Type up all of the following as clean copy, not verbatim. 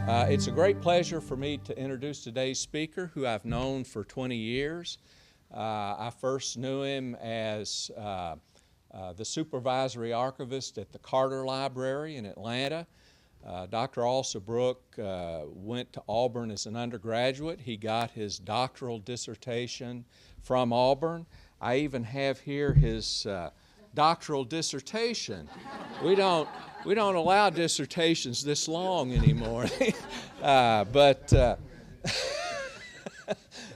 It's a great pleasure for me to introduce today's speaker, who I've known for 20 years. I first knew him as the supervisory archivist at the Carter Library in Atlanta. Dr. Alsobrook went to Auburn as an undergraduate. He got his doctoral dissertation from Auburn. I even have here his doctoral dissertation. We don't allow dissertations this long anymore.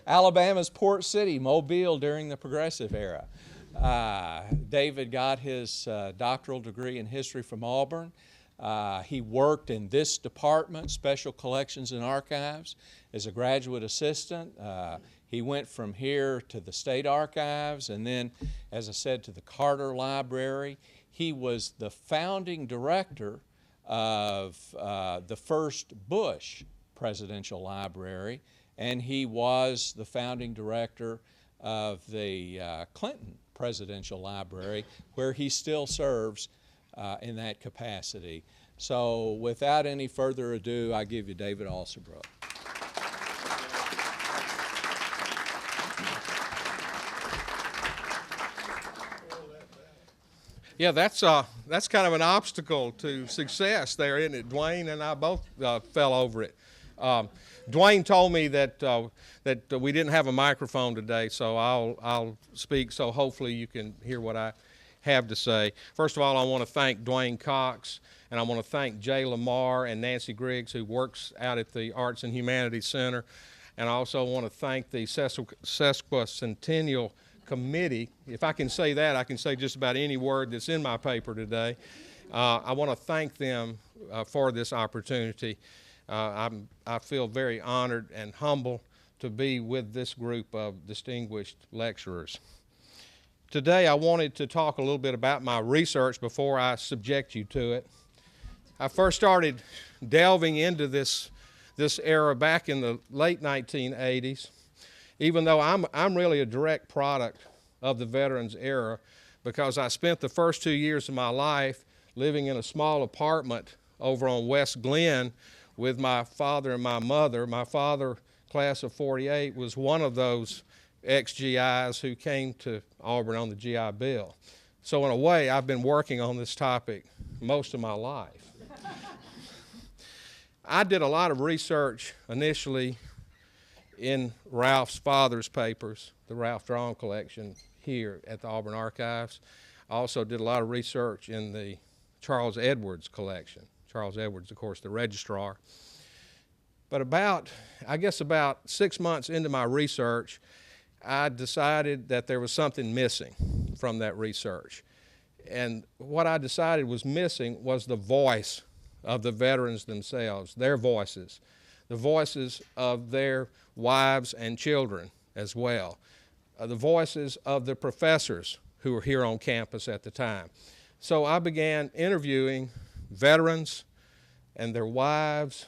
Alabama's Port City, Mobile during the Progressive era. David got his doctoral degree in history from Auburn. He worked in this department, Special Collections and Archives, as a graduate assistant. He went from here to the State Archives and then, as I said, to the Carter Library. He was the founding director of the first Bush Presidential Library, and he was the founding director of the Clinton Presidential Library, where he still serves in that capacity. So without any further ado, I give you David Alsobrook. Yeah, that's kind of an obstacle to success there, isn't it? Dwayne and I both fell over it. Dwayne told me that we didn't have a microphone today, so I'll speak, so hopefully you can hear what I have to say. First of all, I want to thank Dwayne Cox, and I want to thank Jay Lamar and Nancy Griggs, who works out at the Arts and Humanities Center, and I also want to thank the Sesquicentennial Committee. If I can say that, I can say just about any word that's in my paper today. I want to thank them for this opportunity. I feel very honored and humble to be with this group of distinguished lecturers. Today I wanted to talk a little bit about my research before I subject you to it. I first started delving into this era back in the late 1980s, even though I'm really a direct product of the Veterans era, because I spent the first 2 years of my life living in a small apartment over on West Glen with my father and my mother. My father, class of 48, was one of those ex-GIs who came to Auburn on the GI Bill. So in a way, I've been working on this topic most of my life. I did a lot of research initially in Ralph's father's papers, the Ralph Draughon collection here at the Auburn Archives. I also did a lot of research in the Charles Edwards collection. Charles Edwards, of course, the registrar. But about 6 months into my research, I decided that there was something missing from that research. And what I decided was missing was the voice of the veterans themselves, their voices, the voices of their wives and children as well, the voices of the professors who were here on campus at the time. So I began interviewing veterans and their wives,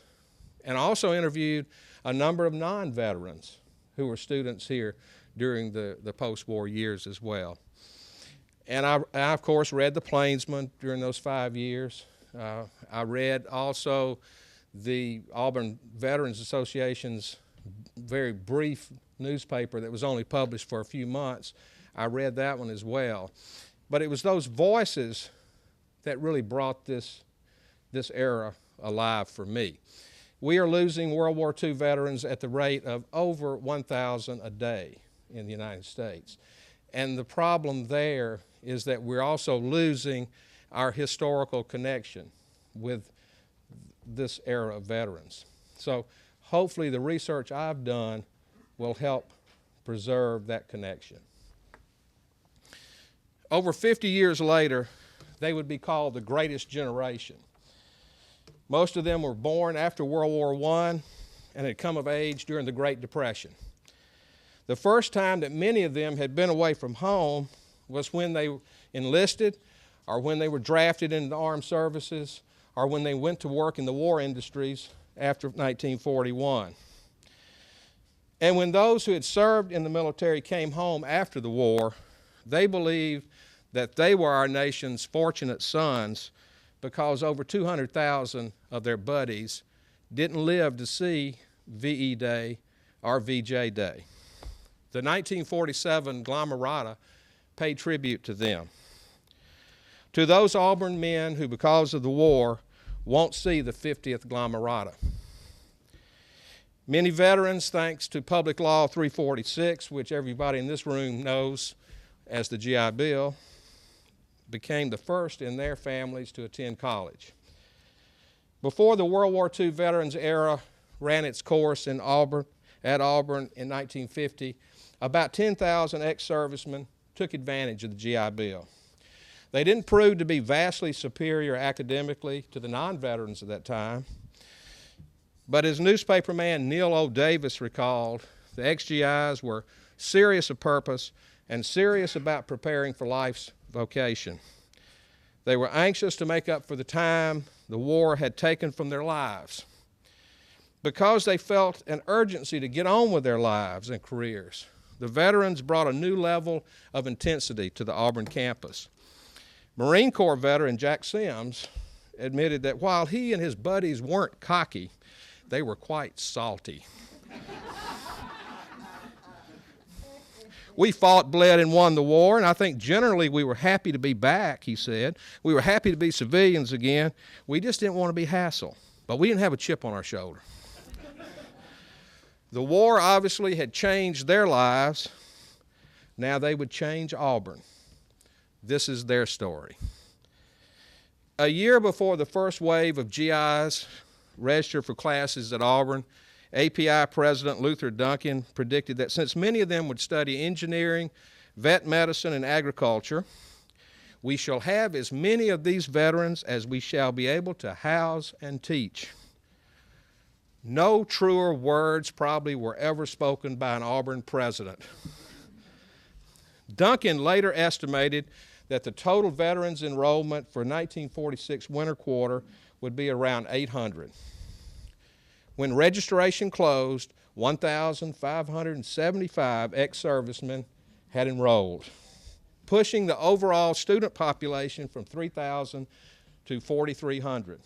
and also interviewed a number of non-veterans who were students here during the post-war years as well. And I, of course, read the Plainsman during those 5 years. I read also the Auburn Veterans Association's very brief newspaper that was only published for a few months. I read that one as well. But it was those voices that really brought this era alive for me. We are losing World War II veterans at the rate of over 1,000 a day in the United States. And the problem there is that we're also losing our historical connection with this era of veterans. So hopefully the research I've done will help preserve that connection. Over 50 years later, they would be called the greatest generation. Most of them were born after World War I and had come of age during the Great Depression. The first time that many of them had been away from home was when they enlisted, or when they were drafted into the armed services, or when they went to work in the war industries after 1941. And when those who had served in the military came home after the war, they believed that they were our nation's fortunate sons because over 200,000 of their buddies didn't live to see VE Day or VJ Day. The 1947 Glomerata paid tribute to them. To those Auburn men who, because of the war, won't see the 50th Glomerata. Many veterans, thanks to Public Law 346, which everybody in this room knows as the GI Bill, became the first in their families to attend college. Before the World War II Veterans era ran its course at Auburn in 1950, about 10,000 ex-servicemen took advantage of the GI Bill. They didn't prove to be vastly superior academically to the non-veterans of that time, but as newspaperman Neil O. Davis recalled, the ex-GIs were serious of purpose and serious about preparing for life's vocation. They were anxious to make up for the time the war had taken from their lives. Because they felt an urgency to get on with their lives and careers, the veterans brought a new level of intensity to the Auburn campus. Marine Corps veteran Jack Sims admitted that while he and his buddies weren't cocky, they were quite salty. We fought, bled, and won the war, and I think generally we were happy to be back, he said. We were happy to be civilians again. We just didn't want to be hassled, but we didn't have a chip on our shoulder. The war obviously had changed their lives. Now they would change Auburn. This is their story. A year before the first wave of GIs registered for classes at Auburn, API President Luther Duncan predicted that since many of them would study engineering, vet medicine, and agriculture, we shall have as many of these veterans as we shall be able to house and teach. No truer words probably were ever spoken by an Auburn president. Duncan later estimated that the total veterans enrollment for 1946 winter quarter would be around 800. When registration closed, 1,575 ex-servicemen had enrolled, pushing the overall student population from 3,000 to 4,300.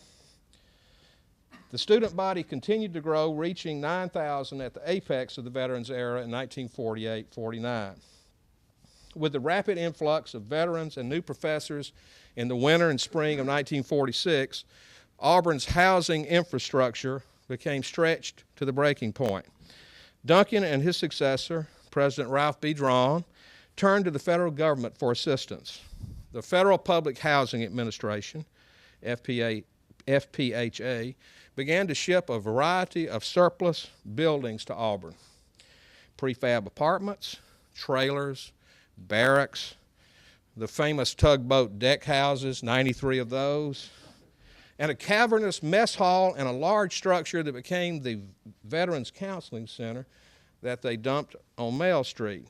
The student body continued to grow, reaching 9,000 at the apex of the veterans era in 1948-49. With the rapid influx of veterans and new professors in the winter and spring of 1946, Auburn's housing infrastructure became stretched to the breaking point. Duncan and his successor, President Ralph B. Draughon, turned to the federal government for assistance. The Federal Public Housing Administration, FPHA, began to ship a variety of surplus buildings to Auburn. Prefab apartments, trailers, barracks, the famous tugboat deck houses, 93 of those, and a cavernous mess hall and a large structure that became the Veterans Counseling Center that they dumped on Mail Street.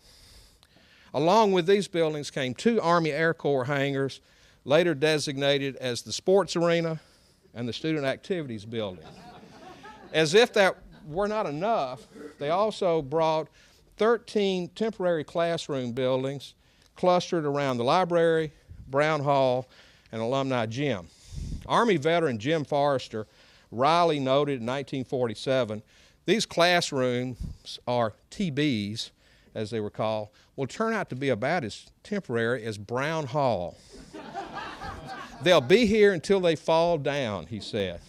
Along with these buildings came 2 Army Air Corps hangars, later designated as the Sports Arena and the Student Activities Building. As if that were not enough, they also brought 13 temporary classroom buildings clustered around the library, Brown Hall, and Alumni Gym. Army veteran Jim Forrester Riley noted in 1947, these classrooms, or TBs, as they were called, will turn out to be about as temporary as Brown Hall. They'll be here until they fall down, he said.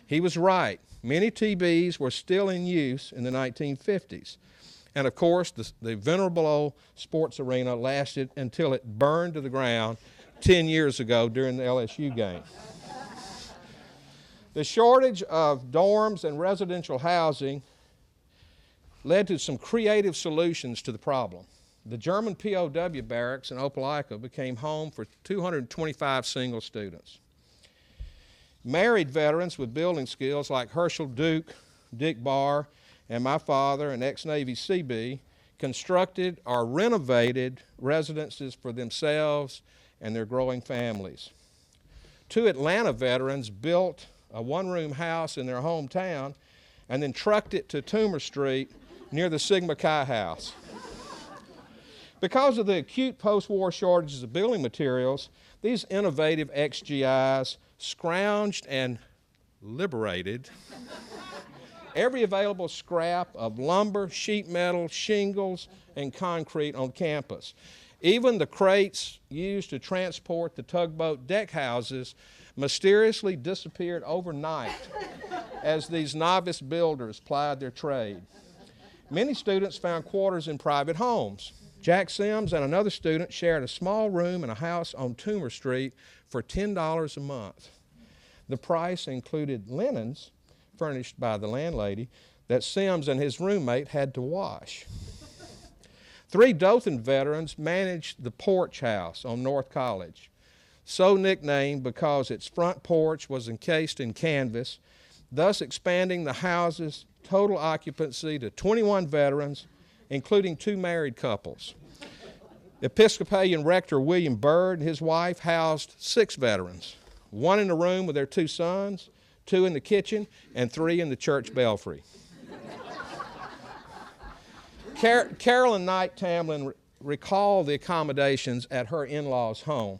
He was right. Many TBs were still in use in the 1950s. And of course, the venerable old sports arena lasted until it burned to the ground 10 years ago during the LSU game. The shortage of dorms and residential housing led to some creative solutions to the problem. The German POW barracks in Opelika became home for 225 single students. Married veterans with building skills like Herschel Duke, Dick Barr, and my father, an ex-Navy CB, constructed or renovated residences for themselves and their growing families. 2 Atlanta veterans built a one-room house in their hometown and then trucked it to Toomer Street near the Sigma Chi house. Because of the acute post-war shortages of building materials, these innovative ex-GIs scrounged and liberated every available scrap of lumber, sheet metal, shingles, and concrete on campus. Even the crates used to transport the tugboat deck houses mysteriously disappeared overnight as these novice builders plied their trade. Many students found quarters in private homes. Jack Sims and another student shared a small room in a house on Toomer Street for $10 a month. The price included linens furnished by the landlady that Sims and his roommate had to wash. 3 Dothan veterans managed the porch house on North College, so nicknamed because its front porch was encased in canvas, thus expanding the house's total occupancy to 21 veterans, including 2 married couples. Episcopalian Rector William Byrd and his wife housed 6 veterans, 1 in the room with their 2 sons, 2 in the kitchen, and 3 in the church belfry. Carolyn Knight Tamlin recalled the accommodations at her in-laws' home.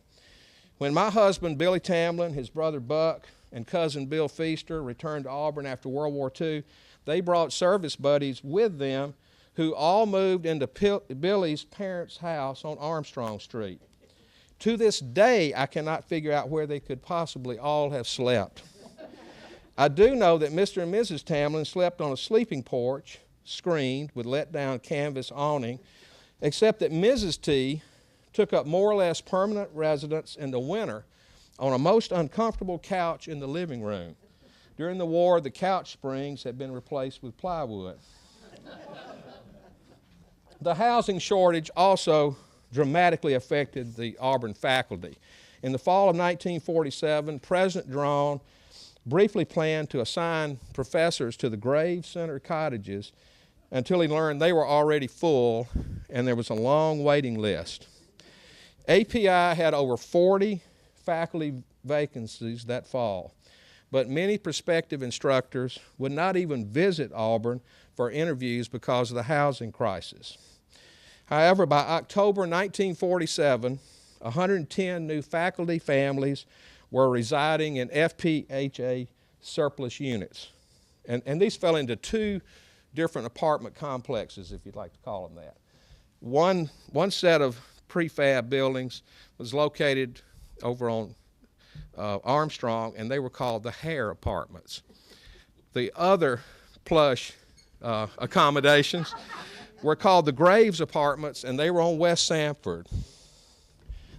When my husband, Billy Tamlin, his brother Buck, and cousin Bill Feaster returned to Auburn after World War II, they brought service buddies with them who all moved into Billy's parents' house on Armstrong Street. To this day, I cannot figure out where they could possibly all have slept. I do know that Mr. and Mrs. Tamlin slept on a sleeping porch, screened with let-down canvas awning, except that Mrs. T took up more or less permanent residence in the winter on a most uncomfortable couch in the living room. During the war, the couch springs had been replaced with plywood. The housing shortage also dramatically affected the Auburn faculty. In the fall of 1947, President Draughon briefly planned to assign professors to the Graves Center cottages until he learned they were already full and there was a long waiting list. API had over 40 faculty vacancies that fall, but many prospective instructors would not even visit Auburn for interviews because of the housing crisis. However, by October 1947, 110 new faculty families were residing in FPHA surplus units. And these fell into 2 different apartment complexes, if you'd like to call them that. One set of prefab buildings was located over on Armstrong, and they were called the Hare Apartments. The other plush accommodations were called the Graves Apartments, and they were on West Sanford.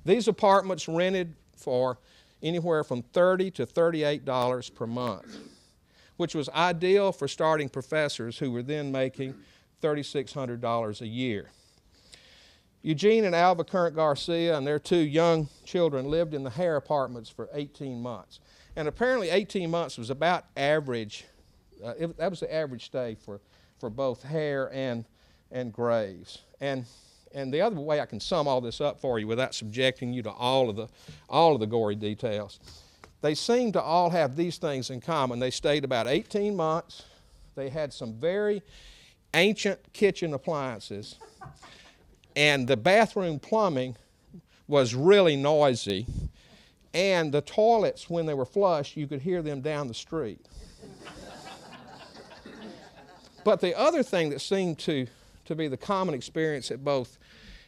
These apartments rented for anywhere from $30 to $38 per month, which was ideal for starting professors who were then making $3,600 a year. Eugene and Alva Garcia and their 2 young children lived in the Hare Apartments for 18 months. And apparently 18 months was about average. That was the average stay for both Hare and Graves. And the other way I can sum all this up for you without subjecting you to all of the gory details, they seem to all have these things in common. They stayed about 18 months. They had some very ancient kitchen appliances, and the bathroom plumbing was really noisy, and the toilets, when they were flush, you could hear them down the street. But the other thing that seemed to be the common experience at both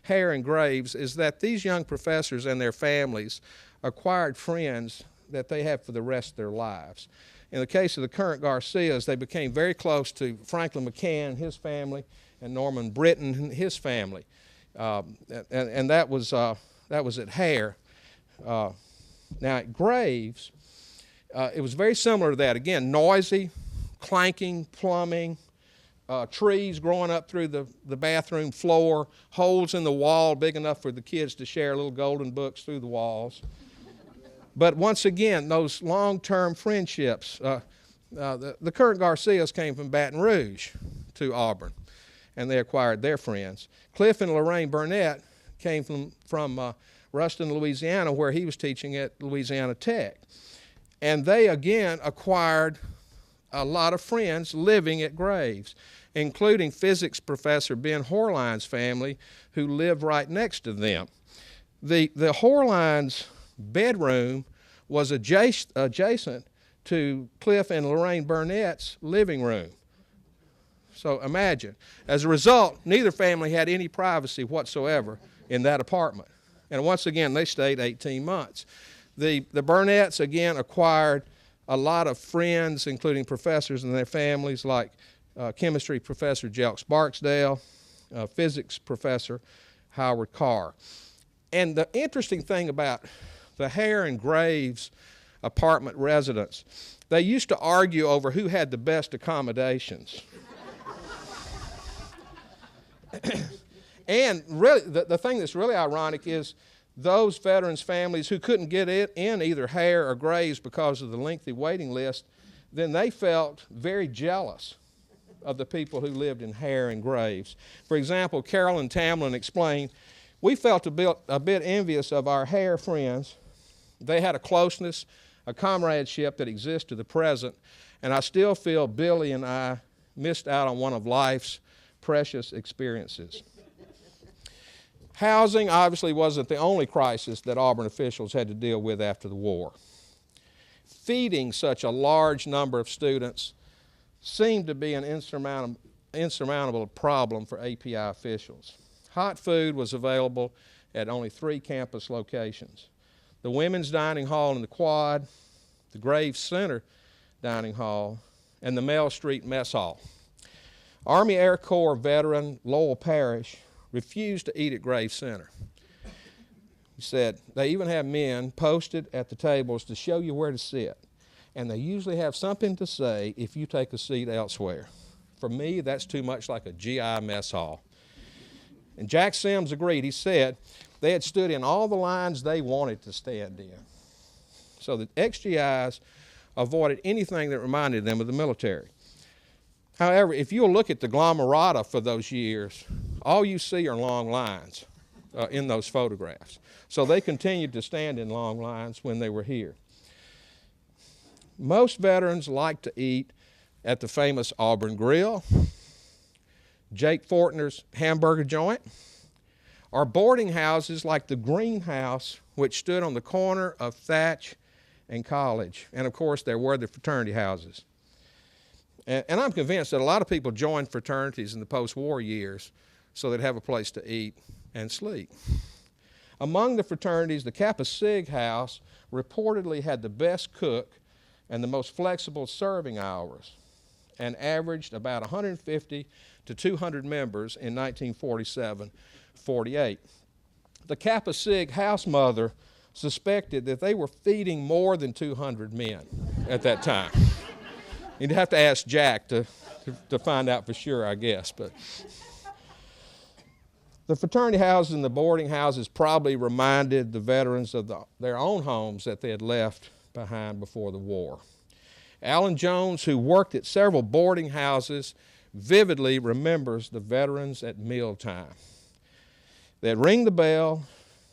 Hare and Graves is that these young professors and their families acquired friends that they have for the rest of their lives. In the case of the current Garcias, they became very close to Franklin McCann, his family, and Norman Britton, his family. And that was at Hare. Now at Graves, it was very similar to that. Again, noisy, clanking, plumbing, trees growing up through the bathroom floor, holes in the wall big enough for the kids to share little golden books through the walls. But once again, those long-term friendships. The current Garcias came from Baton Rouge to Auburn, and they acquired their friends. Cliff and Lorraine Burnett came from Ruston, Louisiana, where he was teaching at Louisiana Tech. And they, again, acquired a lot of friends living at Graves, including physics professor Ben Horline's family, who lived right next to them. The Horline's bedroom was adjacent to Cliff and Lorraine Burnett's living room. So imagine. As a result, neither family had any privacy whatsoever in that apartment. And once again, they stayed 18 months. The Burnetts, again, acquired a lot of friends, including professors and their families, like chemistry professor Jelks Barksdale, physics professor Howard Carr. And the interesting thing about the Hare and Graves apartment residents, they used to argue over who had the best accommodations. And really, the thing that's really ironic is those veterans' families who couldn't get in either Hare or Graves because of the lengthy waiting list, then they felt very jealous of the people who lived in Hare and Graves. For example, Carolyn Tamlin explained, "We felt a bit envious of our Hare friends. They had a closeness, a comradeship that exists to the present, and I still feel Billy and I missed out on one of life's precious experiences." Housing obviously wasn't the only crisis that Auburn officials had to deal with after the war. Feeding such a large number of students seemed to be an insurmountable problem for API officials. Hot food was available at only 3 campus locations: the Women's Dining Hall in the Quad, the Graves Center Dining Hall, and the Mel Street Mess Hall. Army Air Corps veteran Lowell Parrish refused to eat at Graves Center. He said, "They even have men posted at the tables to show you where to sit, and they usually have something to say if you take a seat elsewhere. For me, that's too much like a GI mess hall." And Jack Sims agreed. He said they had stood in all the lines they wanted to stand in. So the ex-GIs avoided anything that reminded them of the military. However, if you'll look at the glomerata for those years, all you see are long lines in those photographs. So they continued to stand in long lines when they were here. Most veterans liked to eat at the famous Auburn Grill, Jake Fortner's hamburger joint, or boarding houses like the Greenhouse, which stood on the corner of Thatch and College. And of course, there were the fraternity houses. And I'm convinced that a lot of people joined fraternities in the post-war years so they'd have a place to eat and sleep. Among the fraternities, the Kappa Sig House reportedly had the best cook and the most flexible serving hours, and averaged about 150 to 200 members in 1947-48. The Kappa Sig house mother suspected that they were feeding more than 200 men at that time. You'd have to ask Jack to find out for sure, I guess. But the fraternity houses and the boarding houses probably reminded the veterans of their own homes that they had left behind before the war. Alan Jones, who worked at several boarding houses, vividly remembers the veterans at mealtime. They'd ring the bell,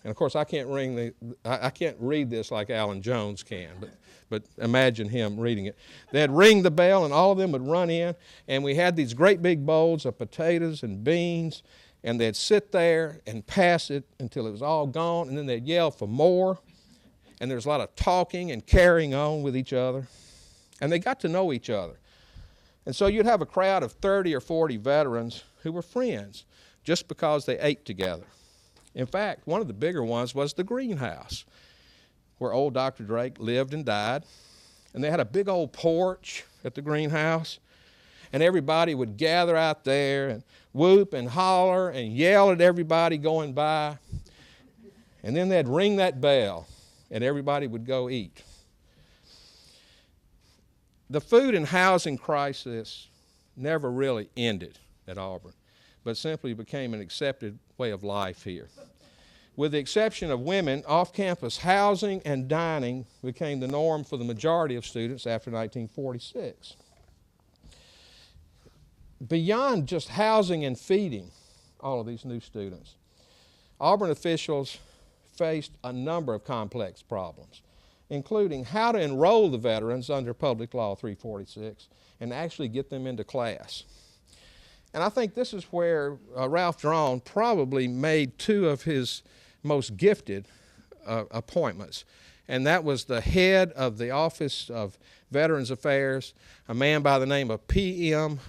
and of course I can't read this like Alan Jones can, but imagine him reading it. They'd ring the bell and all of them would run in, and we had these great big bowls of potatoes and beans, and they'd sit there and pass it until it was all gone, and then they'd yell for more, and there's a lot of talking and carrying on with each other, and they got to know each other. And so you'd have a crowd of 30 or 40 veterans who were friends just because they ate together. In fact, one of the bigger ones was the Greenhouse, where old Dr. Drake lived and died. And they had a big old porch at the Greenhouse, and everybody would gather out there and whoop and holler and yell at everybody going by. And then they'd ring that bell, and everybody would go eat. The food and housing crisis never really ended at Auburn, but simply became an accepted way of life here. With the exception of women, off-campus housing and dining became the norm for the majority of students after 1946. Beyond just housing and feeding all of these new students, Auburn officials faced a number of complex problems, including how to enroll the veterans under Public Law 346 and actually get them into class. And I think this is where Ralph Draughon probably made two of his most gifted appointments. and that was the head of the Office of Veterans Affairs, a man by the name of P.M.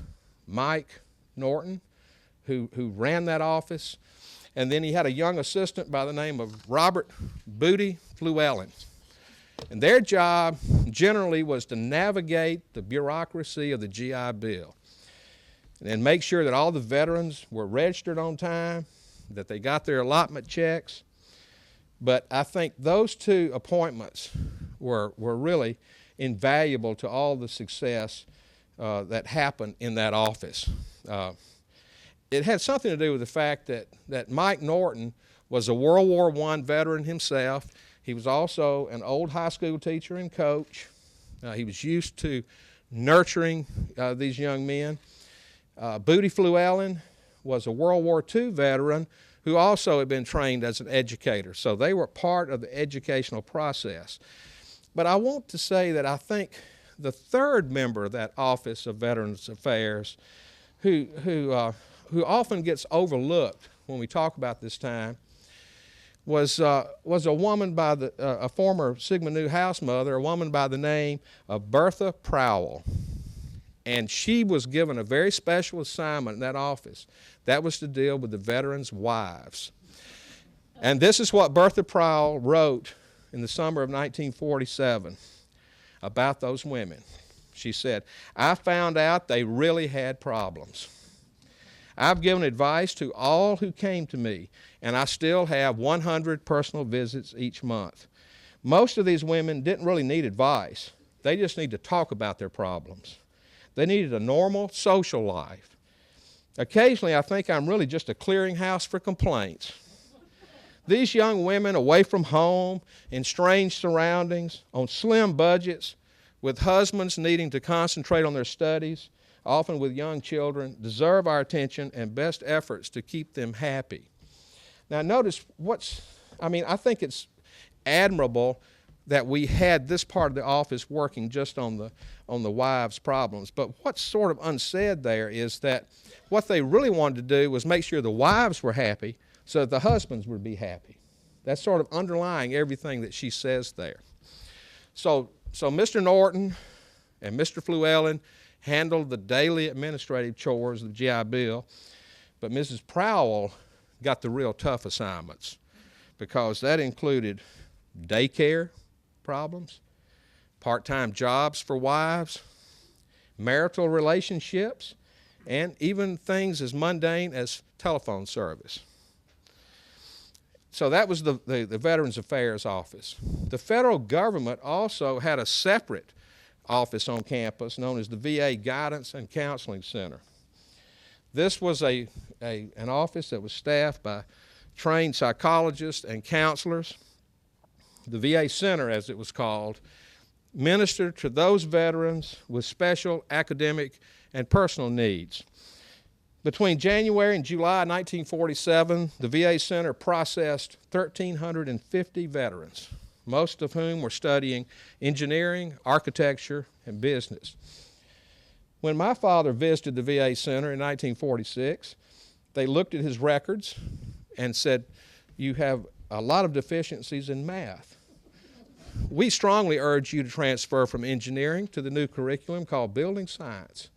Mike Norton, who ran that office. And then he had a young assistant by the name of Robert Booty Llewellyn. And their job generally was to navigate the bureaucracy of the GI Bill and make sure that all the veterans were registered on time, that they got their allotment checks. But I think those two appointments were really invaluable to all the success that happened in that office. It had something to do with the fact that Mike Norton was a World War I veteran himself. He was also an old high school teacher and coach. He was used to nurturing these young men. Booty Llewellyn was a World War II veteran who also had been trained as an educator. So they were part of the educational process. But I want to say that I think the third member of that Office of Veterans Affairs who often gets overlooked when we talk about this time was a woman by a former Sigma Nu house mother, a woman by the name of Bertha Prowell. And she was given a very special assignment in that office. That was to deal with the veterans' wives. And this is what Bertha Prowell wrote in the summer of 1947 about those women. She said, "I found out they really had problems. I've given advice to all who came to me, and I still have 100 personal visits each month. Most of these women didn't really need advice. They just need to talk about their problems. They needed a normal social life. Occasionally, I think I'm really just a clearinghouse for complaints. These young women away from home, in strange surroundings, on slim budgets, with husbands needing to concentrate on their studies, often with young children, deserve our attention and best efforts to keep them happy." Now notice I think it's admirable that we had this part of the office working just on the wives' problems. But what's sort of unsaid there is that what they really wanted to do was make sure the wives were happy so that the husbands would be happy. That's sort of underlying everything that she says there. So Mr. Norton and Mr. Llewellyn handled the daily administrative chores of the GI Bill, but Mrs. Prowell got the real tough assignments because that included daycare problems, part-time jobs for wives, marital relationships, and even things as mundane as telephone service. So that was the Veterans Affairs Office. The federal government also had a separate office on campus known as the VA Guidance and Counseling Center. This was an office that was staffed by trained psychologists and counselors. The VA Center, as it was called, ministered to those veterans with special academic and personal needs. Between January and July 1947, the VA Center processed 1,350 veterans, most of whom were studying engineering, architecture, and business. When my father visited the VA Center in 1946, they looked at his records and said, "You have a lot of deficiencies in math. We strongly urge you to transfer from engineering to the new curriculum called building science."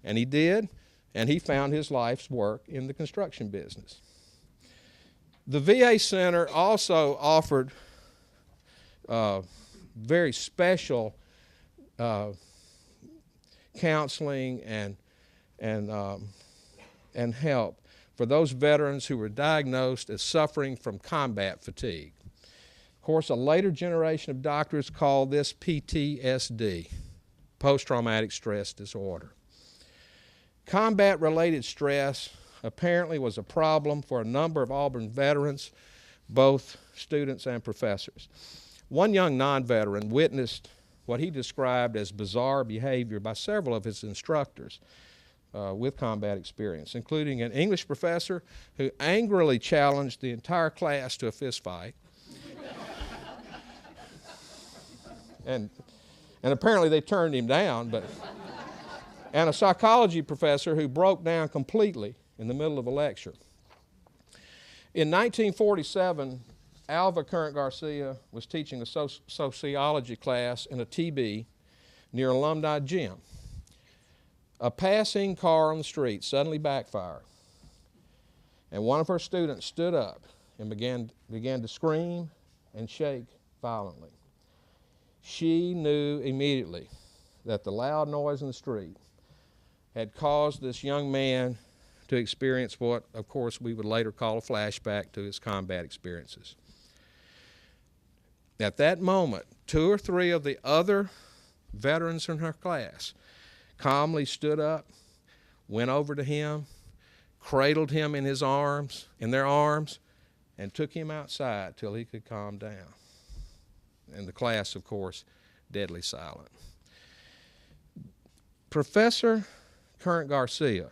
And he did, and he found his life's work in the construction business. The VA Center also offered very special counseling and help for those veterans who were diagnosed as suffering from combat fatigue. Of course, a later generation of doctors called this PTSD, post-traumatic stress disorder. Combat-related stress apparently was a problem for a number of Auburn veterans, both students and professors. One young non-veteran witnessed what he described as bizarre behavior by several of his instructors with combat experience, including an English professor who angrily challenged the entire class to a fist fight. And apparently they turned him down, and a psychology professor who broke down completely in the middle of a lecture. In 1947, Alva Current Garcia was teaching a sociology class in a TB near Alumni Gym. A passing car on the street suddenly backfired, and one of her students stood up and began to scream and shake violently. She knew immediately that the loud noise in the street had caused this young man to experience what, of course, we would later call a flashback to his combat experiences. At that moment, 2 or 3 of the other veterans in her class calmly stood up, went over to him, cradled him in their arms, and took him outside till he could calm down. And the class, of course, deadly silent. Professor Current Garcia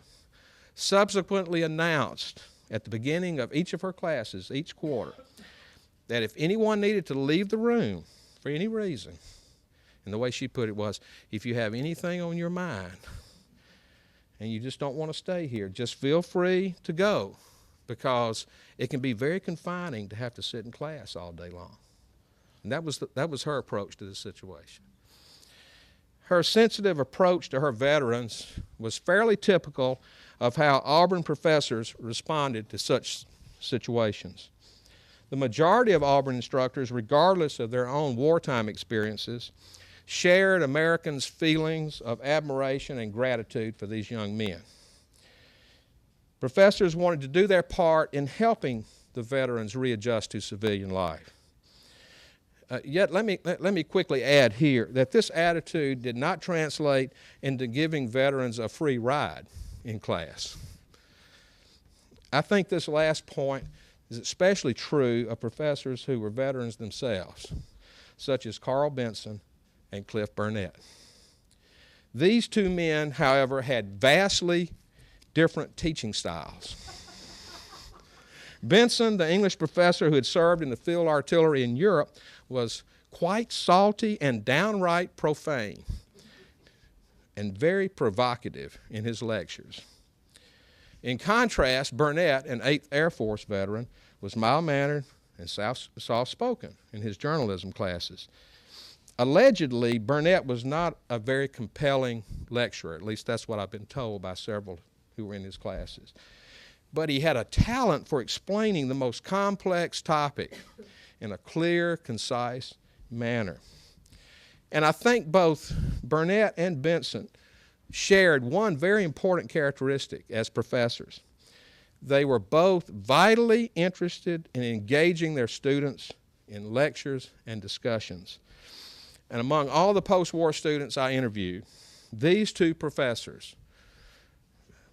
subsequently announced at the beginning of each of her classes, each quarter, that if anyone needed to leave the room for any reason, and the way she put it was, if you have anything on your mind and you just don't want to stay here, just feel free to go, because it can be very confining to have to sit in class all day long. And that was her approach to the situation. Her sensitive approach to her veterans was fairly typical of how Auburn professors responded to such situations. The majority of Auburn instructors, regardless of their own wartime experiences, shared Americans' feelings of admiration and gratitude for these young men. Professors wanted to do their part in helping the veterans readjust to civilian life. Yet let me quickly add here that this attitude did not translate into giving veterans a free ride in class. I think this last point is especially true of professors who were veterans themselves, such as Carl Benson and Cliff Burnett. These 2 men, however, had vastly different teaching styles. Benson, the English professor who had served in the field artillery in Europe, was quite salty and downright profane and very provocative in his lectures. In contrast, Burnett, an 8th Air Force veteran, was mild-mannered and soft-spoken in his journalism classes. Allegedly, Burnett was not a very compelling lecturer. At least that's what I've been told by several who were in his classes. But he had a talent for explaining the most complex topic in a clear, concise manner. And I think both Burnett and Benson shared one very important characteristic as professors. They were both vitally interested in engaging their students in lectures and discussions. And among all the post-war students I interviewed, these 2 professors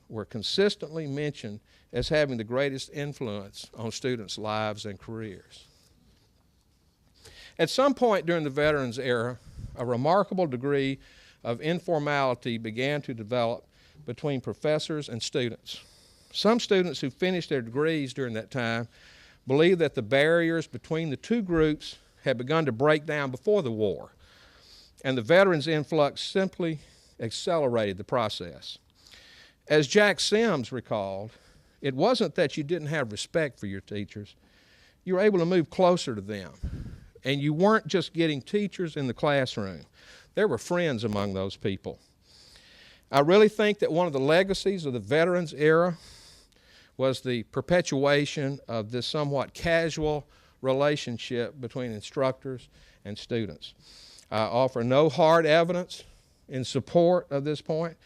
were consistently mentioned as having the greatest influence on students' lives and careers. At some point during the Veterans era, a remarkable degree of informality began to develop between professors and students. Some students who finished their degrees during that time believed that the barriers between the 2 groups had begun to break down before the war, and the veterans' influx simply accelerated the process. As Jack Sims recalled, it wasn't that you didn't have respect for your teachers. You were able to move closer to them. And you weren't just getting teachers in the classroom. There were friends among those people. I really think that one of the legacies of the Veterans era was the perpetuation of this somewhat casual relationship between instructors and students. I offer no hard evidence in support of this point,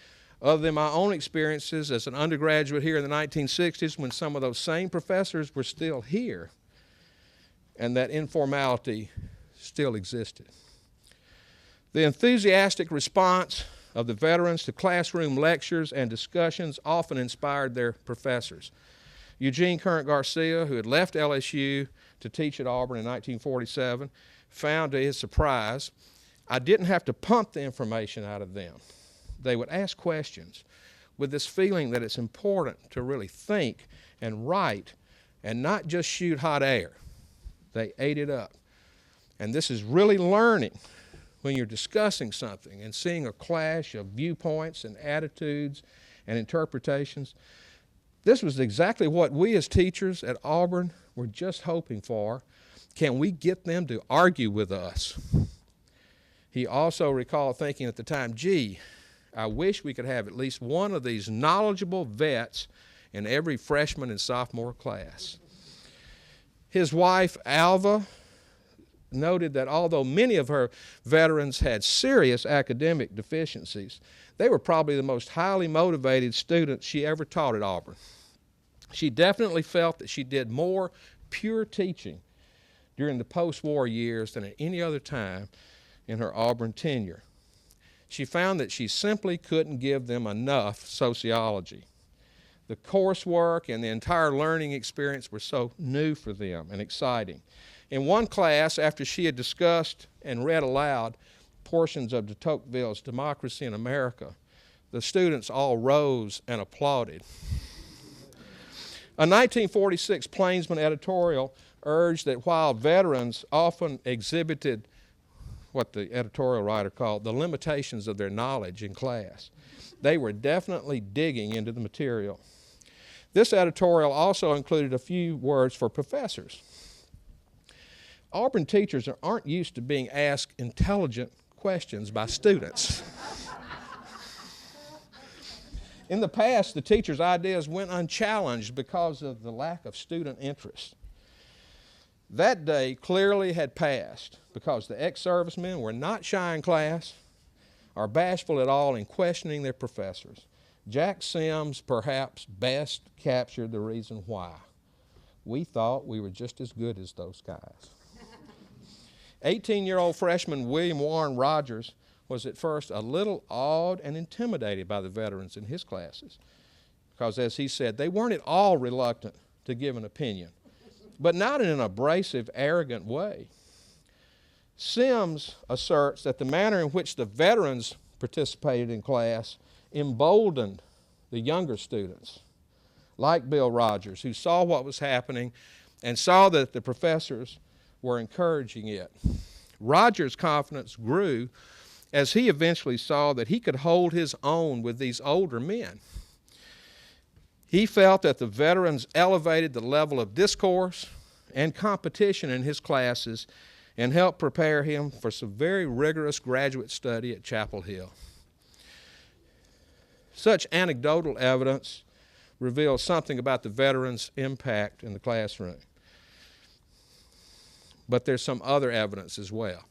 other than my own experiences as an undergraduate here in the 1960s when some of those same professors were still here, and that informality still existed. The enthusiastic response of the veterans to classroom lectures and discussions often inspired their professors. Eugene Current Garcia, who had left LSU to teach at Auburn in 1947, found to his surprise, I didn't have to pump the information out of them. They would ask questions with this feeling that it's important to really think and write and not just shoot hot air. They ate it up. And this is really learning when you're discussing something and seeing a clash of viewpoints and attitudes and interpretations. This was exactly what we as teachers at Auburn were just hoping for, Can we get them to argue with us? He also recalled thinking at the time, gee, I wish we could have at least one of these knowledgeable vets in every freshman and sophomore class. His wife, Alva, noted that although many of her veterans had serious academic deficiencies, they were probably the most highly motivated students she ever taught at Auburn. She definitely felt that she did more pure teaching during the post-war years than at any other time in her Auburn tenure. She found that she simply couldn't give them enough sociology. The coursework and the entire learning experience were so new for them and exciting. In one class, after she had discussed and read aloud portions of de Tocqueville's Democracy in America, the students all rose and applauded. A 1946 Plainsman editorial urged that while veterans often exhibited what the editorial writer called the limitations of their knowledge in class, they were definitely digging into the material. This editorial also included a few words for professors. Auburn teachers aren't used to being asked intelligent questions by students. In the past, the teachers' ideas went unchallenged because of the lack of student interest. That day clearly had passed because the ex-servicemen were not shy in class or bashful at all in questioning their professors. Jack Sims perhaps best captured the reason why. We thought we were just as good as those guys. 18-year-old freshman William Warren Rogers was at first a little awed and intimidated by the veterans in his classes because, as he said, they weren't at all reluctant to give an opinion, but not in an abrasive, arrogant way. Sims asserts that the manner in which the veterans participated in class emboldened the younger students, like Bill Rogers, who saw what was happening and saw that the professors were encouraging it. Rogers' confidence grew as he eventually saw that he could hold his own with these older men. He felt that the veterans elevated the level of discourse and competition in his classes and helped prepare him for some very rigorous graduate study at Chapel Hill. Such anecdotal evidence reveals something about the veterans' impact in the classroom. But there's some other evidence as well.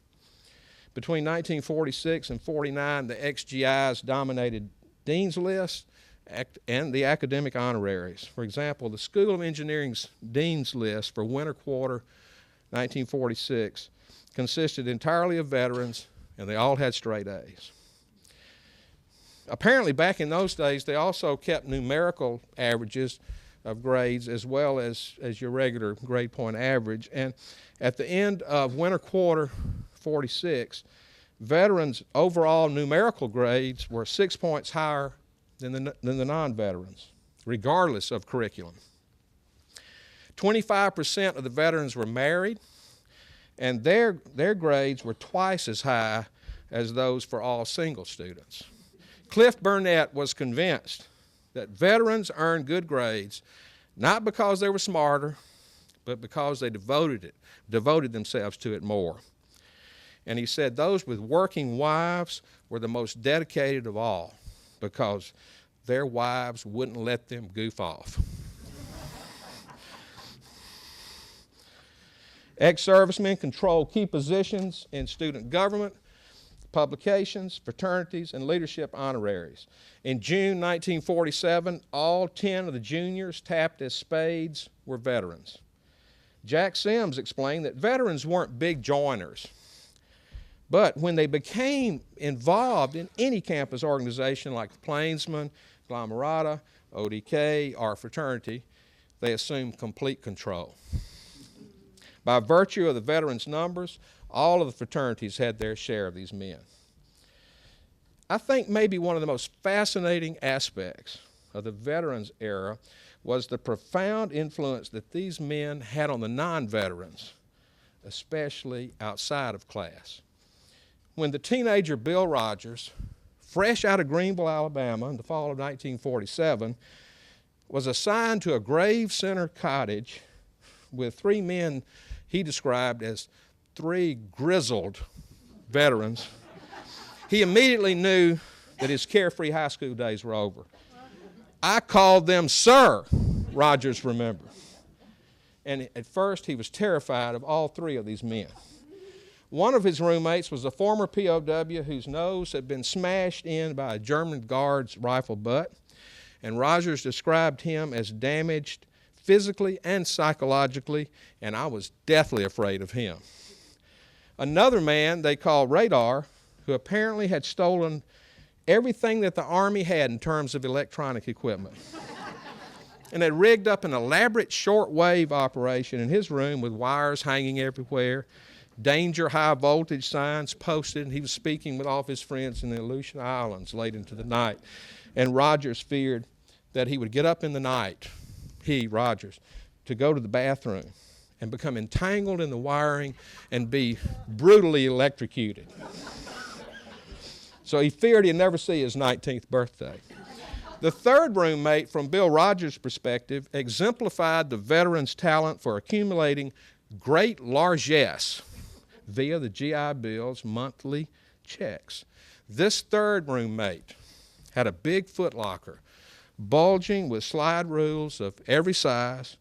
Between 1946 and 49, the XGIs dominated Dean's List and the academic honoraries. For example, the School of Engineering's Dean's List for winter quarter 1946 consisted entirely of veterans, and they all had straight A's. Apparently, back in those days, they also kept numerical averages of grades as well as your regular grade point average. And at the end of winter quarter 46, veterans' overall numerical grades were 6 points higher than the non-veterans, regardless of curriculum. 25% of the veterans were married, and their grades were twice as high as those for all single students. Cliff Burnett was convinced that veterans earned good grades not because they were smarter, but because they devoted themselves to it more. And he said those with working wives were the most dedicated of all because their wives wouldn't let them goof off. Ex-servicemen controlled key positions in student government, publications, fraternities, and leadership honoraries. In June 1947, all 10 of the juniors tapped as spades were veterans. Jack Sims explained that veterans weren't big joiners, but when they became involved in any campus organization like the Plainsman, Glamarata, ODK, or fraternity, they assumed complete control. By virtue of the veterans' numbers, all of the fraternities had their share of these men. I think maybe one of the most fascinating aspects of the veterans era was the profound influence that these men had on the non-veterans, especially outside of class. When the teenager Bill Rogers, fresh out of Greenville, Alabama in the fall of 1947, was assigned to a Grave Center cottage with 3 men he described as 3 grizzled veterans. He immediately knew that his carefree high school days were over. I called them sir, Rogers remembered. And at first he was terrified of all 3 of these men. One of his roommates was a former POW whose nose had been smashed in by a German guard's rifle butt, and Rogers described him as damaged physically and psychologically, and I was deathly afraid of him. Another man they called Radar, who apparently had stolen everything that the Army had in terms of electronic equipment, and had rigged up an aleborate shortwave operation in his room with wires hanging everywhere, danger high voltage signs posted, and he was speaking with all of his friends in the Aleutian Islands late into the night. And Rogers feared that he would get up in the night, Rogers, to go to the bathroom and become entangled in the wiring and be brutally electrocuted. So he feared he'd never see his 19th birthday. The third roommate, from Bill Rogers' perspective, exemplified the veteran's talent for accumulating great largesse via the GI Bill's monthly checks. This third roommate had a big footlocker, bulging with slide rules of every size,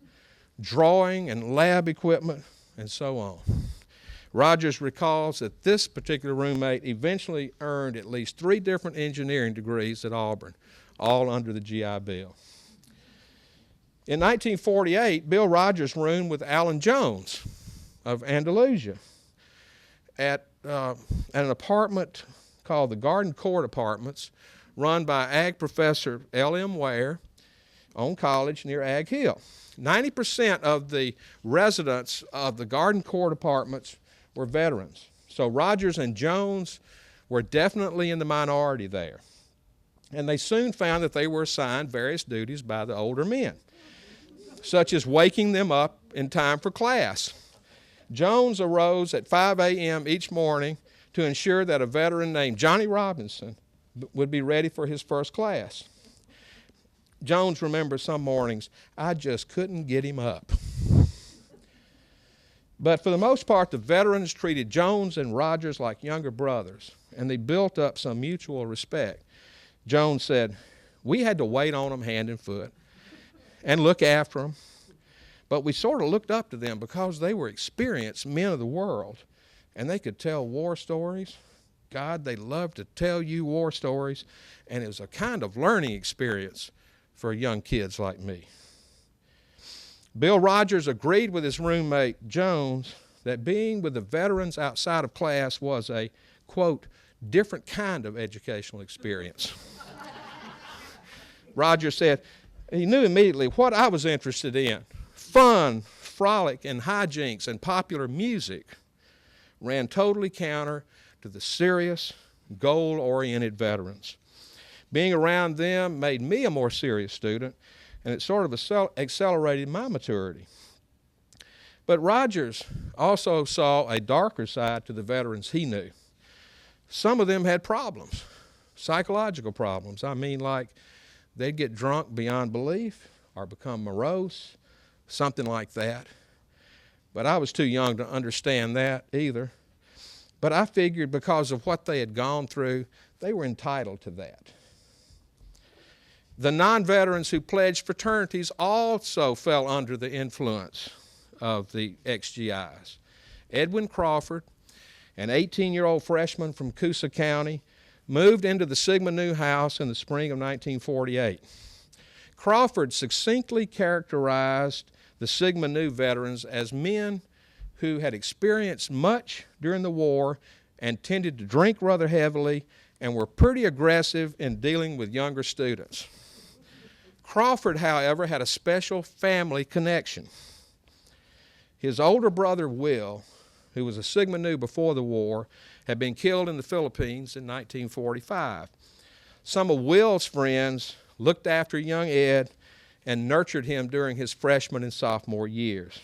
drawing and lab equipment, and so on. Rogers recalls that this particular roommate eventually earned at least 3 different engineering degrees at Auburn, all under the GI Bill. In 1948, Bill Rogers roomed with Alan Jones of Andalusia at an apartment called the Garden Court Apartments, run by Ag Professor L.M. Ware on College near Ag Hill. 90% of the residents of the Garden Court Apartments were veterans. So Rogers and Jones were definitely in the minority there. And they soon found that they were assigned various duties by the older men, such as waking them up in time for class. Jones arose at 5 a.m. each morning to ensure that a veteran named Johnny Robinson would be ready for his first class. Jones remembers some mornings, I just couldn't get him up. But for the most part, the veterans treated Jones and Rogers like younger brothers, and they built up some mutual respect. Jones said, we had to wait on them hand and foot and look after them, but we sort of looked up to them because they were experienced men of the world, and they could tell war stories. God, they loved to tell you war stories, and it was a kind of learning experience for young kids like me. Bill Rogers agreed with his roommate Jones that being with the veterans outside of class was a, quote, different kind of educational experience. Rogers said he knew immediately what I was interested in. Fun, frolic, and hijinks and popular music ran totally counter to the serious, goal-oriented veterans. Being around them made me a more serious student, and it sort of accelerated my maturity. But Rogers also saw a darker side to the veterans he knew. Some of them had problems, psychological problems. I mean, like they'd get drunk beyond belief or become morose, something like that. But I was too young to understand that either. But I figured because of what they had gone through, they were entitled to that. The non-veterans who pledged fraternities also fell under the influence of the ex-GIs. Edwin Crawford, an 18-year-old freshman from Coosa County, moved into the Sigma Nu house in the spring of 1948. Crawford succinctly characterized the Sigma Nu veterans as men who had experienced much during the war and tended to drink rather heavily and were pretty aggressive in dealing with younger students. Crawford, however, had a special family connection. His older brother, Will, who was a Sigma Nu before the war, had been killed in the Philippines in 1945. Some of Will's friends looked after young Ed and nurtured him during his freshman and sophomore years.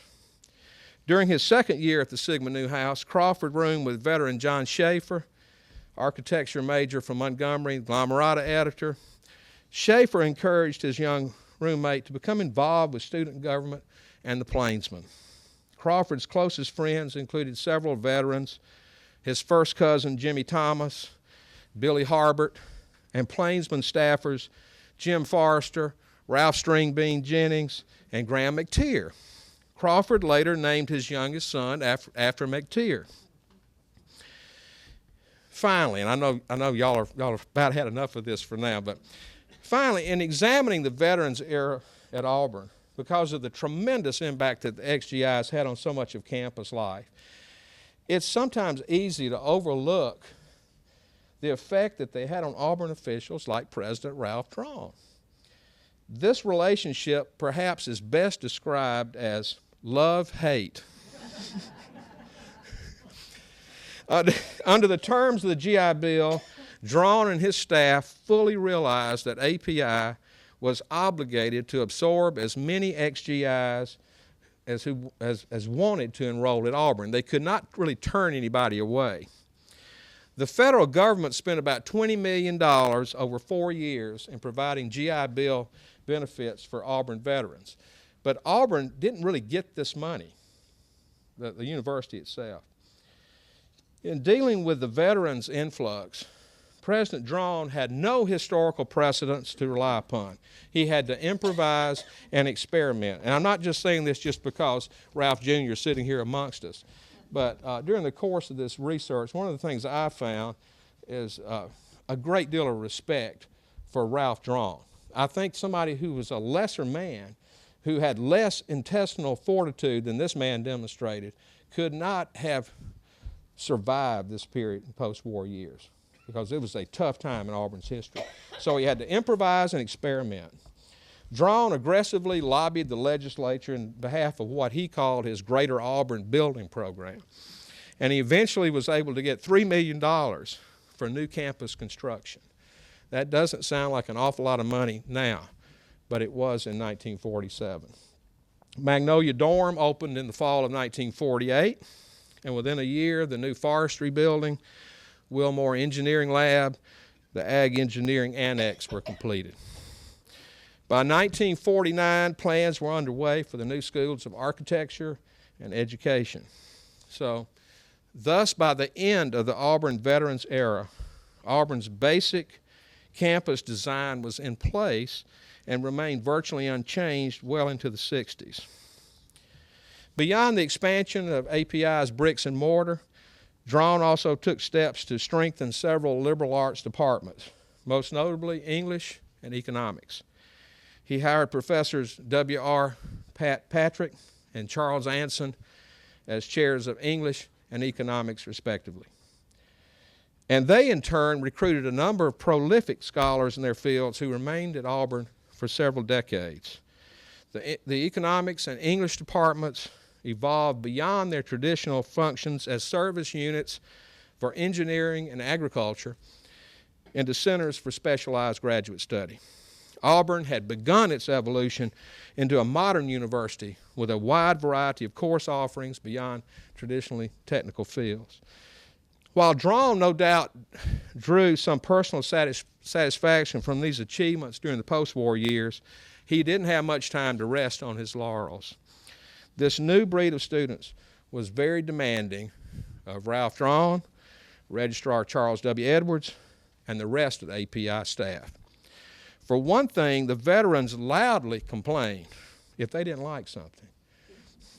During his second year at the Sigma Nu house, Crawford roomed with veteran John Schaefer, architecture major from Montgomery, Glamourata editor. Schaefer encouraged his young roommate to become involved with student government and the Plainsmen. Crawford's closest friends included several veterans, his first cousin Jimmy Thomas, Billy Harbert, and plainsman staffers Jim Forrester, Ralph Stringbean Jennings, and Graham McTeer. Crawford later named his youngest son after McTeer. Finally, and I know y'all are about had enough of this for now, but finally, in examining the Veterans era at Auburn, because of the tremendous impact that the XGIs had on so much of campus life, it's sometimes easy to overlook the effect that they had on Auburn officials like President Ralph Draughon. This relationship perhaps is best described as love-hate. Under the terms of the GI Bill, Draughon and his staff fully realized that API was obligated to absorb as many XGIs as wanted to enroll at Auburn. They could not really turn anybody away. The federal government spent about $20 million over 4 years in providing GI Bill benefits for Auburn veterans. But Auburn didn't really get this money, the university itself. In dealing with the veterans' influx, President Draughon had no historical precedents to rely upon. He had to improvise and experiment. And I'm not just saying this just because Ralph Jr. is sitting here amongst us. But during the course of this research, one of the things I found is a great deal of respect for Ralph Draughon. I think somebody who was a lesser man, who had less intestinal fortitude than this man demonstrated, could not have survived this period in post-war years, because it was a tough time in Auburn's history. So he had to improvise and experiment. Draughon aggressively lobbied the legislature in behalf of what he called his Greater Auburn Building Program. And he eventually was able to get $3 million for new campus construction. That doesn't sound like an awful lot of money now, but it was in 1947. Magnolia Dorm opened in the fall of 1948, and within a year, the new forestry building, Wilmore Engineering Lab, the Ag Engineering Annex were completed. By 1949, plans were underway for the new schools of architecture and education. So, thus, by the end of the Auburn Veterans era, Auburn's basic campus design was in place and remained virtually unchanged well into the 60s. Beyond the expansion of API's bricks and mortar, Draughon also took steps to strengthen several liberal arts departments, most notably English and economics. He hired professors W.R. Patrick and Charles Anson as chairs of English and economics, respectively. And they, in turn, recruited a number of prolific scholars in their fields who remained at Auburn for several decades. The economics and English departments evolved beyond their traditional functions as service units for engineering and agriculture into centers for specialized graduate study. Auburn had begun its evolution into a modern university with a wide variety of course offerings beyond traditionally technical fields. While Draughon no doubt drew some personal satisfaction from these achievements during the post-war years, he didn't have much time to rest on his laurels. This new breed of students was very demanding of Ralph Draughon, Registrar Charles W. Edwards, and the rest of the API staff. For one thing, the veterans loudly complained if they didn't like something,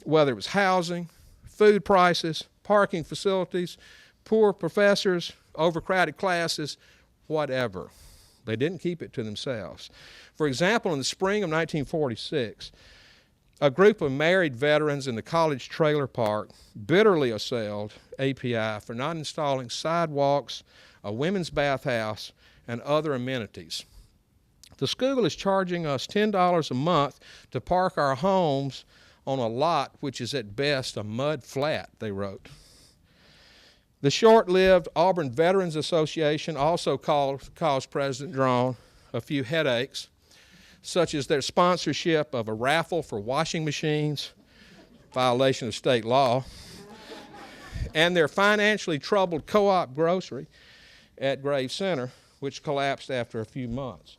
whether it was housing, food prices, parking facilities, poor professors, overcrowded classes, whatever. They didn't keep it to themselves. For example, in the spring of 1946, a group of married veterans in the college trailer park bitterly assailed API for not installing sidewalks, a women's bathhouse, and other amenities. The school is charging us $10 a month to park our homes on a lot which is at best a mud flat, they wrote. The short-lived Auburn Veterans Association also caused President Draughon a few headaches, such as their sponsorship of a raffle for washing machines, violation of state law, and their financially troubled co-op grocery at Graves Center, which collapsed after a few months.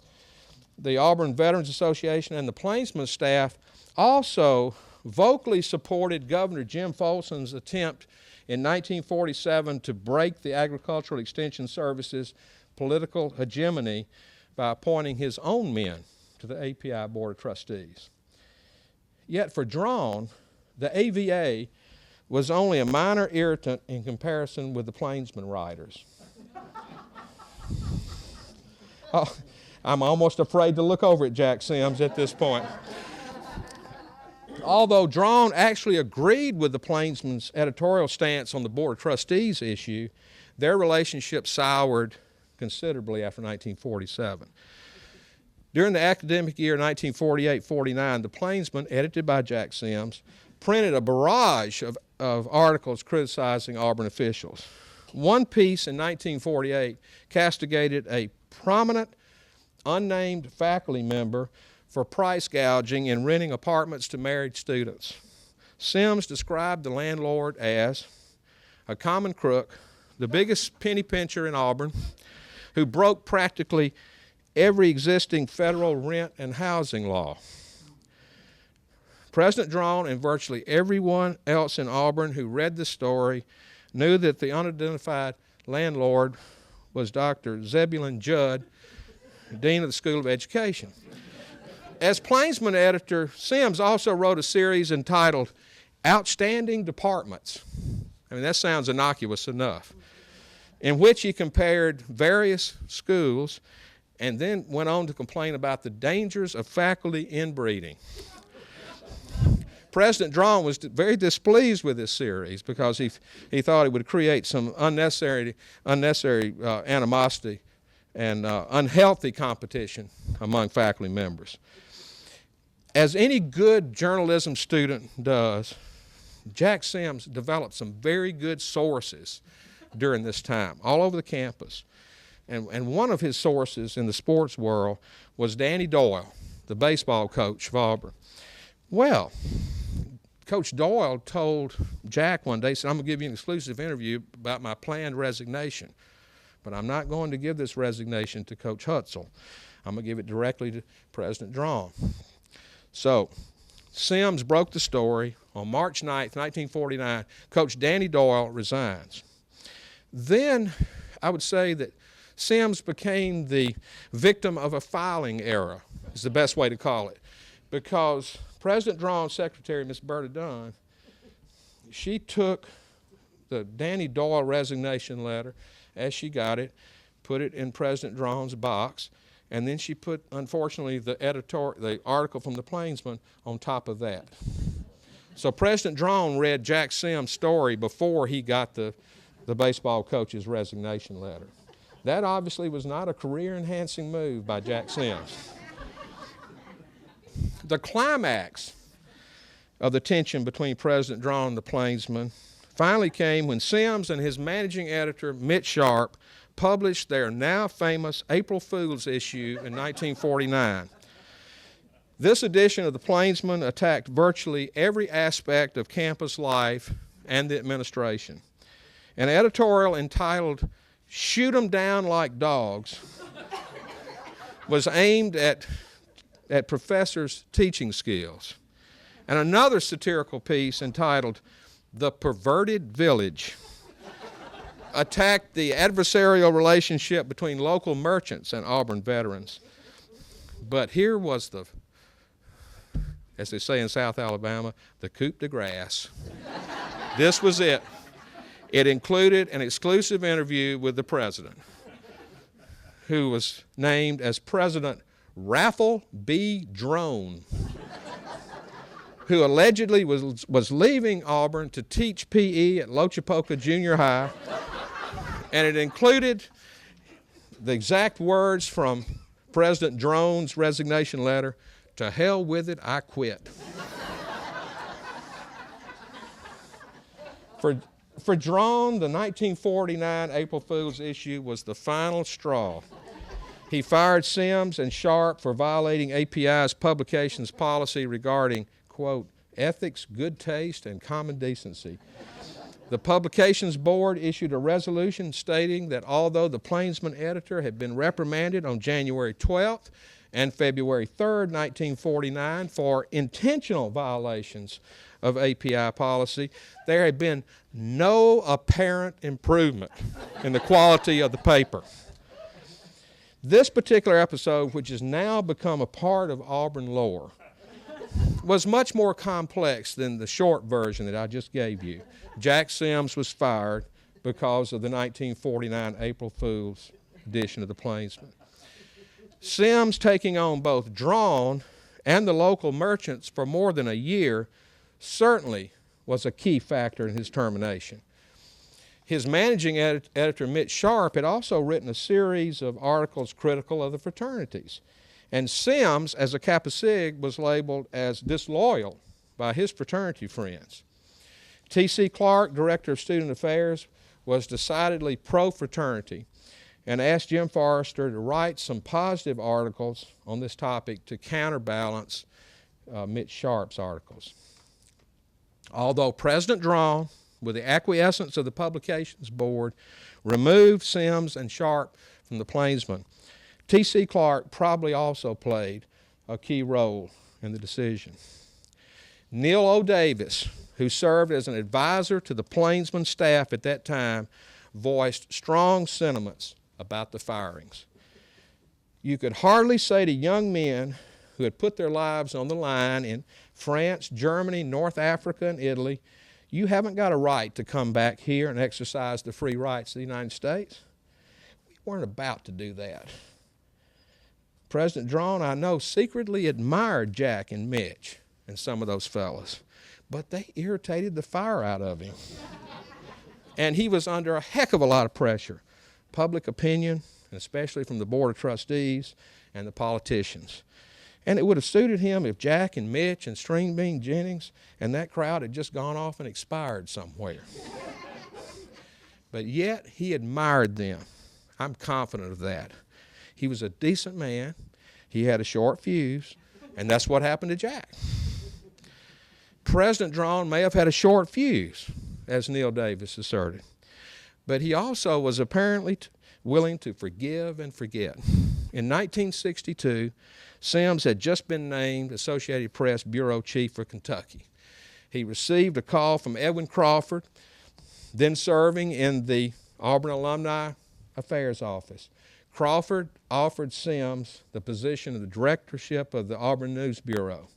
The Auburn Veterans Association and the plainsman staff also vocally supported Governor Jim Folson's attempt in 1947 to break the Agricultural Extension Service's political hegemony by appointing his own men to the API Board of Trustees. Yet for Draughon, the AVA was only a minor irritant in comparison with the Plainsman riders. Oh, I'm almost afraid to look over at Jack Sims at this point. Although Draughon actually agreed with the Plainsman's editorial stance on the Board of Trustees issue, their relationship soured considerably after 1947. During the academic year 1948-49, the Plainsman, edited by Jack Sims, printed a barrage of articles criticizing Auburn officials. One piece in 1948 castigated a prominent, unnamed faculty member for price gouging and renting apartments to married students. Sims described the landlord as a common crook, the biggest penny pincher in Auburn, who broke practically every existing federal rent and housing law. President Draughon and virtually everyone else in Auburn who read the story knew that the unidentified landlord was Dr. Zebulon Judd, Dean of the School of Education. As Plainsman editor, Sims also wrote a series entitled Outstanding Departments. I mean, that sounds innocuous enough, in which he compared various schools and then went on to complain about the dangers of faculty inbreeding. President Draughon was very displeased with this series because he thought it would create some unnecessary animosity and unhealthy competition among faculty members. As any good journalism student does, Jack Sims developed some very good sources during this time, all over the campus. And one of his sources in the sports world was Danny Doyle, the baseball coach of Auburn. Well, Coach Doyle told Jack one day, he said, I'm going to give you an exclusive interview about my planned resignation, but I'm not going to give this resignation to Coach Hutzel. I'm going to give it directly to President Draughon. So Sims broke the story. On March 9th, 1949, Coach Danny Doyle resigns. Then I would say that Sims became the victim of a filing error, is the best way to call it, because President Draughon's secretary, Miss Berta Dunn, she took the Danny Doyle resignation letter as she got it, put it in President Draughon's box, and then she put, unfortunately, the article from the Plainsman on top of that. So President Draughon read Jack Sims' story before he got the baseball coach's resignation letter. That obviously was not a career-enhancing move by Jack Sims. The climax of the tension between President Draughon and the Plainsman finally came when Sims and his managing editor, Mitch Sharp, published their now famous April Fool's issue in 1949. This edition of the Plainsman attacked virtually every aspect of campus life and the administration. An editorial entitled, "Shoot 'em Down Like Dogs," was aimed at professors' teaching skills. And another satirical piece entitled, "The Perverted Village," attacked the adversarial relationship between local merchants and Auburn veterans. But here was the, as they say in South Alabama, the Coop De Grasse. This was it. It included an exclusive interview with the president, who was named as President Raffle B. Drone, who allegedly was leaving Auburn to teach PE at Lochapoka Junior High, and it included the exact words from President Drone's resignation letter, "To hell with it, I quit." For Draughon, the 1949 April Fool's issue was the final straw. He fired Sims and Sharp for violating API's publications policy regarding, quote, ethics, good taste, and common decency. The publications board issued a resolution stating that although the Plainsman editor had been reprimanded on January 12th and February 3rd, 1949, for intentional violations of API policy, there had been no apparent improvement in the quality of the paper. This particular episode, which has now become a part of Auburn lore, was much more complex than the short version that I just gave you. Jack Sims was fired because of the 1949 April Fool's edition of the Plainsman. Sims taking on both Draughon and the local merchants for more than a year certainly was a key factor in his termination. His managing editor, Mitch Sharp, had also written a series of articles critical of the fraternities. And Sims, as a Kappa Sig, was labeled as disloyal by his fraternity friends. T.C. Clark, director of student affairs, was decidedly pro-fraternity and asked Jim Forrester to write some positive articles on this topic to counterbalance Mitch Sharp's articles. Although President Draughon, with the acquiescence of the Publications Board, removed Sims and Sharp from the Plainsman, T.C. Clark probably also played a key role in the decision. Neil O. Davis, who served as an advisor to the Plainsman staff at that time, voiced strong sentiments about the firings. You could hardly say to young men who had put their lives on the line in France, Germany, North Africa, and Italy, you haven't got a right to come back here and exercise the free rights of the United States. We weren't about to do that. President Draughon, I know, secretly admired Jack and Mitch and some of those fellas, but they irritated the fire out of him. And he was under a heck of a lot of pressure, public opinion, especially from the Board of Trustees and the politicians. And it would have suited him if Jack and Mitch and Stringbean Jennings and that crowd had just gone off and expired somewhere. But yet he admired them. I'm confident of that. He was a decent man. He had a short fuse, and that's what happened to Jack. President Draughon may have had a short fuse, as Neil Davis asserted, but he also was apparently willing to forgive and forget. In 1962, Sims had just been named Associated Press Bureau Chief for Kentucky. He received a call from Edwin Crawford, then serving in the Auburn Alumni Affairs Office. Crawford offered Sims the position of the directorship of the Auburn News Bureau.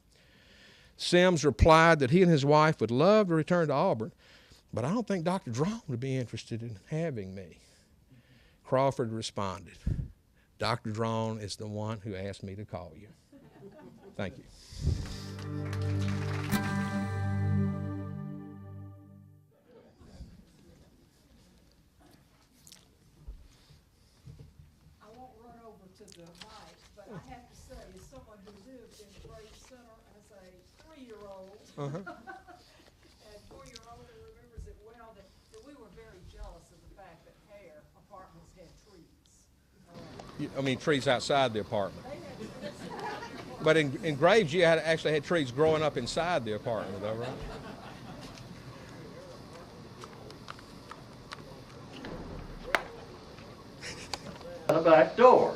Sims replied that he and his wife would love to return to Auburn, but I don't think Dr. Draughon would be interested in having me. Crawford responded, Dr. Draughon is the one who asked me to call you. Thank you. I won't run over to the mic, but I have to say, as someone who lived in the Great Center as a 3-year-old, and 4-year-old who remembers it well, that we were very jealous of the fact that Hare apartments had trees. I mean trees outside the apartment. But in Graves, you actually had trees growing up inside the apartment, though, right? The back door.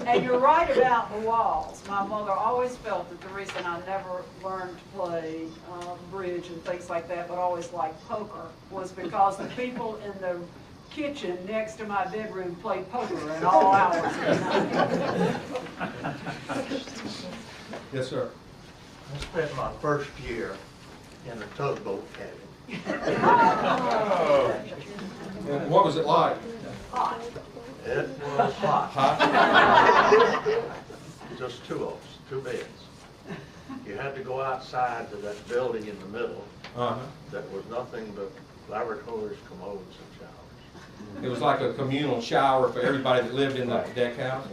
And you're right about the walls. My mother always felt that the reason I never learned to play bridge and things like that, but always liked poker, was because the people in the kitchen next to my bedroom played poker at all hours of the night. Yes, sir. I spent my first year in a tugboat cabin. And what was it like? Hot. It was hot. Hot? Just two of us, 2 beds. You had to go outside to that building in the middle that was nothing but lavatories, commodes, and showers. It was like a communal shower for everybody that lived in the deck house.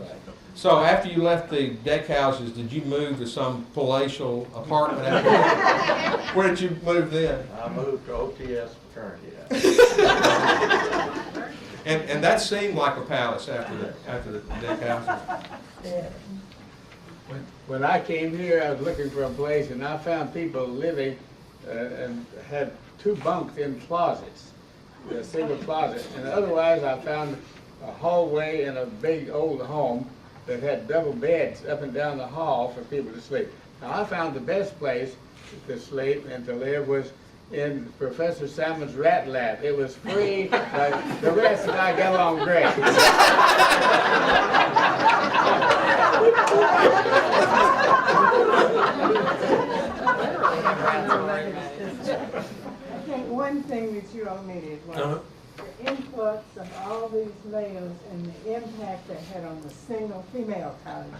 So after you left the deck houses, did you move to some palatial apartment after that? Where did you move then? I moved to OTS Fraternity House. And that seemed like a palace after the deck houses. When I came here, I was looking for a place, and I found people living and had 2 bunks in closets, a single closet. And otherwise, I found a hallway in a big old home that had double beds up and down the hall for people to sleep. Now, I found the best place to sleep and to live was in Professor Salmon's rat lab. It was free, but the rest and I got along great. I think one thing that you omitted was the influx of all these males and the impact they had on the single female college.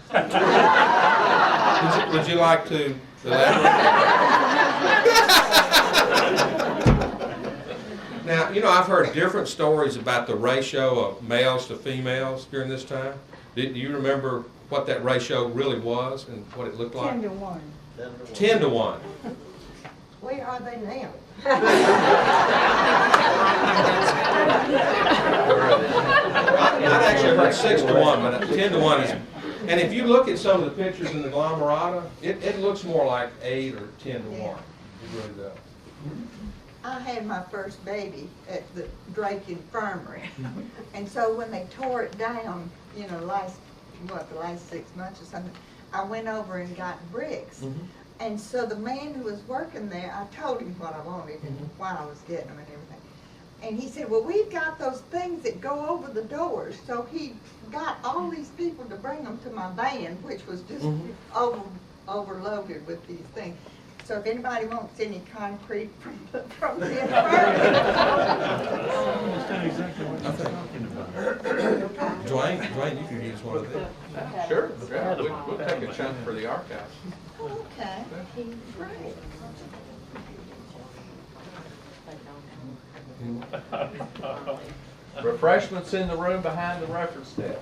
Would you like to elaborate? Now, you know, I've heard different stories about the ratio of males to females during this time. Do you remember what that ratio really was and what it looked like? 10 to 1. 10 to 1. Where are they now? I've actually heard 6 to 1, but 10 to 1 is. And if you look at some of the pictures in the Glomerata, it looks more like 8 or 10 to 1. It really does. I had my first baby at the Drake Infirmary. And so when they tore it down, you know, the last 6 months or something, I went over and got bricks. And so the man who was working there, I told him what I wanted and why I was getting them and everything. And he said, well, we've got those things that go over the doors. So he got all these people to bring them to my van, which was just overloaded with these things. So if anybody wants any concrete from the infirmary. Understand exactly what you're talking about. Dwayne, you can use one of them. Sure, yeah, we'll take a chunk for the archives. Okay, great. Refreshments in the room behind the reference desk.